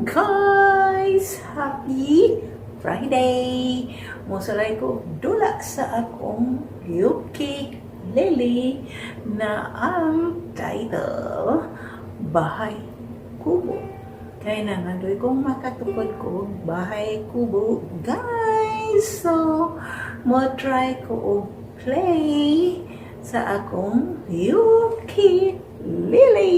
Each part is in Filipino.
guys! Happy Friday! Musalay ko dula sa akong ukulele na ang title Bahay Kubo. Kaya na nandoy kong makatupad ko Bahay Kubo, guys! So, mo try ko og play sa akong ukulele.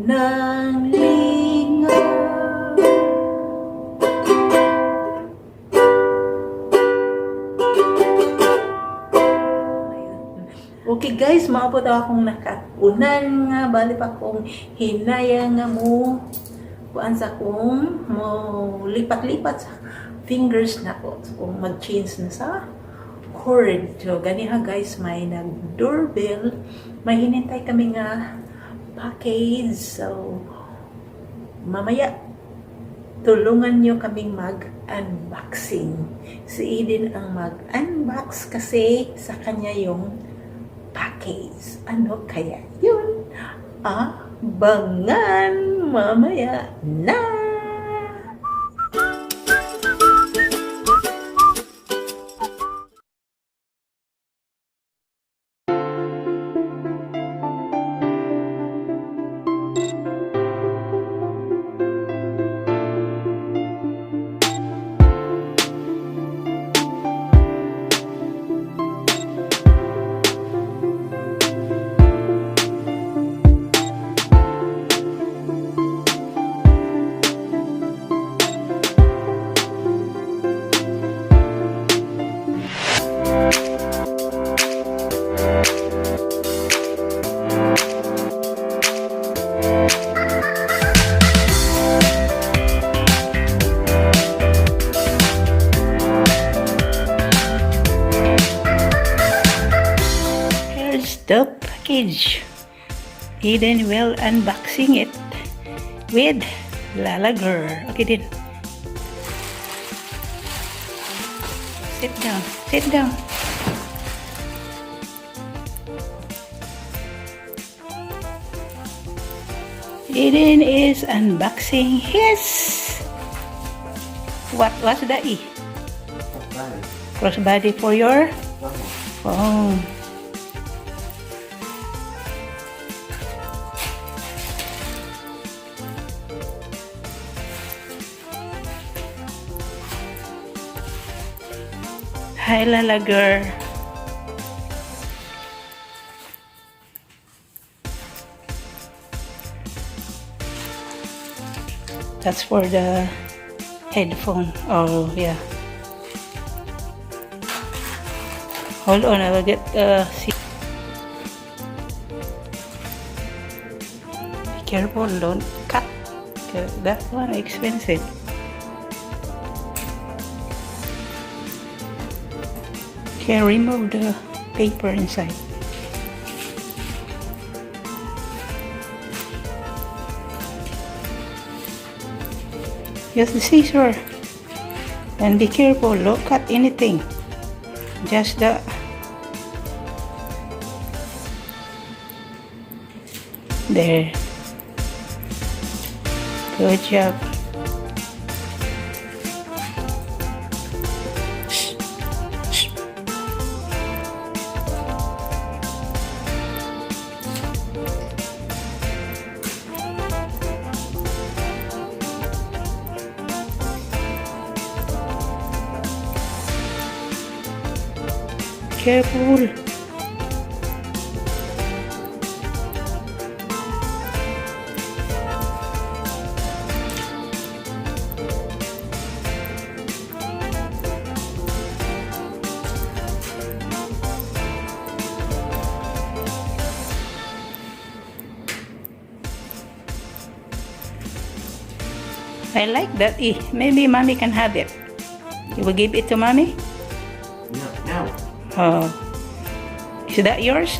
Nang lingaw. Okay guys, maabot akong nakatunan nga bali pa kong hinaya nga mo kuan sa kong mo lipat-lipat sa fingers na ko. So, kung mag-change na sa chord. So, ganiha guys, may nag-doorbell. May hinintay kami nga package. So, mamaya, tulungan nyo kaming mag-unboxing. Si Eden ang mag-unbox kasi sa kanya yung package. Ano kaya yun? Abangan mamaya na! The package. Eden will unboxing it with Lala Girl. Okay, din. Sit down. Sit down. Eden is unboxing his. What's the E? Crossbody for your phone. Hi, Lala Girl. That's for the headphone. Oh, yeah. Hold on, I will get see. Be careful, don't cut. That one expensive. Okay, remove the paper inside. Use the scissor. And be careful, don't cut anything. Just the... There. Good job. Careful. I like that. Maybe mommy can have it. You will give it to mommy? No. Oh. Is that yours?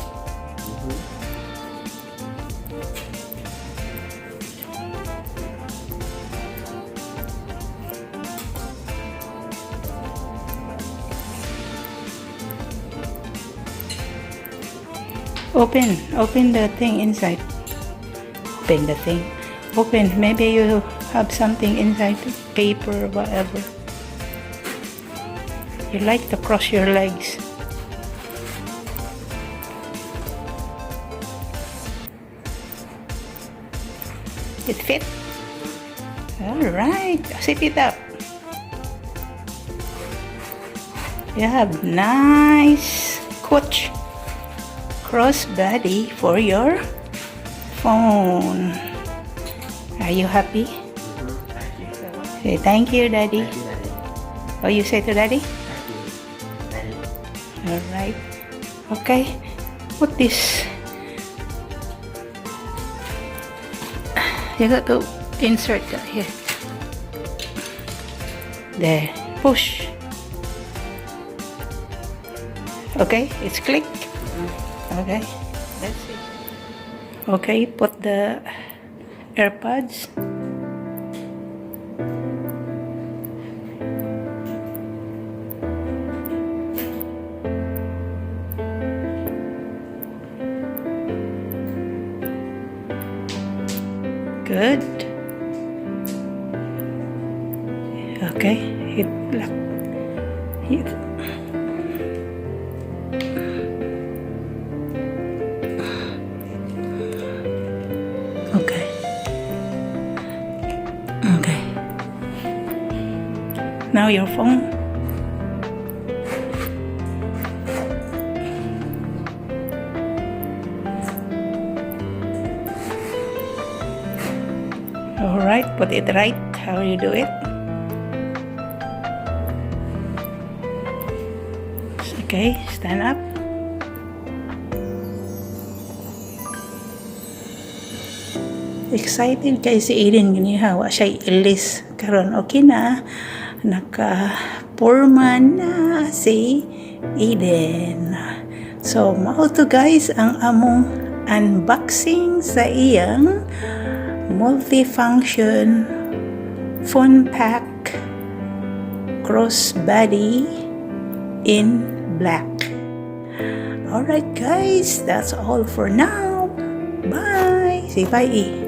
Open the thing inside. Open the thing. Open. Maybe you have something inside, paper, whatever. You like to cross your legs. It fit? Alright, zip it up. You have nice coach crossbody for your phone. Are you happy? Thank you. Say thank you, Daddy. Thank you, Daddy. Oh, you say to Daddy? Thank you, Daddy. Alright. Okay. Put this. You got to insert that here. There. Push. Okay, it's clicked. Okay, that's it. Okay, put the AirPods. Good. Okay, hit lock. Hit. Okay. Okay. Now your phone. Alright, put it right. How you do it? Okay, stand up. Excited kay si Eden ganiha wa siya ilis karon okay na naka-foreman na si Eden. So mao to guys ang among unboxing sa iyang multifunction phone pack crossbody in black. Alright guys, that's all for now. Bye. Say bye.